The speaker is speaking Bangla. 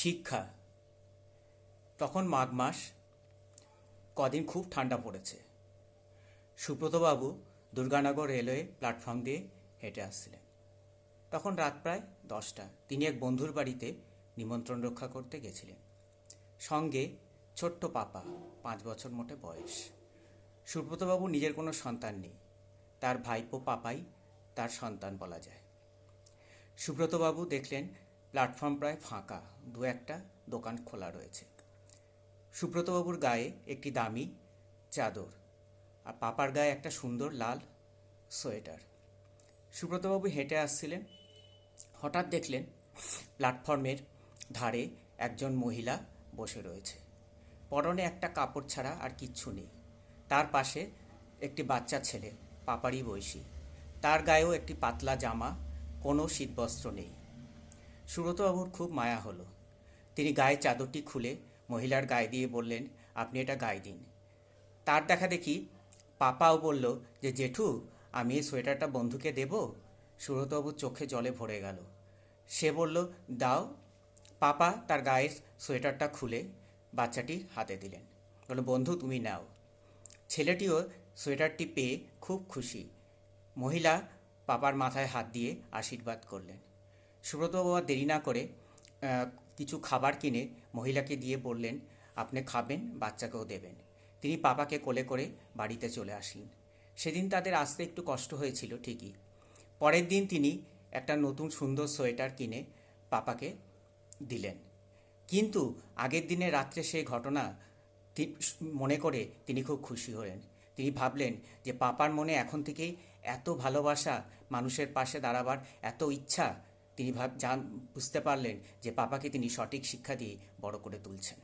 শিক্ষা। তখন মাঘ মাস। কদিন খুব ঠান্ডা পড়েছে। সুব্রতবাবু দুর্গানগর রেলওয়ে প্ল্যাটফর্ম দিয়ে হেঁটে আসছিলেন। তখন রাত প্রায় 10টা। তিনি এক বন্ধুর বাড়িতে নিমন্ত্রণ রক্ষা করতে গেছিলেন। সঙ্গে ছোট্ট পাপা, 5 বছর মোটে বয়স। সুব্রতবাবু নিজের কোনো সন্তান নেই। তার ভাইপো পাপাই তার সন্তান বলা যায়। সুব্রতবাবু দেখলেন প্ল্যাটফর্ম প্রায় ফাঁকা, দু একটা দোকান খোলা রয়েছে। সুব্রতবাবুর গায়ে একটি দামি চাদর আর পাপার গায়ে একটা সুন্দর লাল সোয়েটার। সুব্রতবাবু হেঁটে আসছিলেন। হঠাৎ দেখলেন প্ল্যাটফর্মের ধারে একজন মহিলা বসে রয়েছে। পরনে একটা কাপড় ছাড়া আর কিচ্ছু নেই। তার পাশে একটি বাচ্চা ছেলে, পাপারই বয়সী। তার গায়েও একটি পাতলা জামা, কোনো শীতবস্ত্র নেই। সুব্রতবাবুর খুব মায়া হলো। তিনি গায়ে চাদরটি খুলে মহিলার গায়ে দিয়ে বললেন, আপনি এটা গায়ে দিন। তার দেখা দেখি পাপাও বলল যে, জেঠু, আমি এই সোয়েটারটা বন্ধুকে দেব। সুব্রতবাবুর চোখে জলে ভরে গেল। সে বলল, দাও। পাপা তার গায়ের সোয়েটারটা খুলে বাচ্চাটির হাতে দিলেন। বলল, বন্ধু, তুমি নাও। ছেলেটিও সোয়েটারটি পেয়ে খুব খুশি। মহিলা পাপার মাথায় হাত দিয়ে আশীর্বাদ করলেন। সুব্রতবাবু আর দেরি না করে কিছু খাবার কিনে মহিলাকে দিয়ে বললেন, আপনি খাবেন, বাচ্চাকেও দেবেন। তিনি পাপাকে কোলে করে বাড়িতে চলে আসলেন। সেদিন তাদের আসতে একটু কষ্ট হয়েছিল ঠিকই। পরের দিন তিনি একটা নতুন সুন্দর সোয়েটার কিনে পাপাকে দিলেন। কিন্তু আগের দিনে রাত্রে সেই ঘটনা মনে করে তিনি খুব খুশি হলেন। তিনি ভাবলেন যে পাপার মনে এখন থেকেই এত ভালোবাসা, মানুষের পাশে দাঁড়াবার এত ইচ্ছা। তিনি বুঝতে পারলেন যে পাপাকে তিনি সঠিক শিক্ষা দিয়ে বড় করে তুলছেন।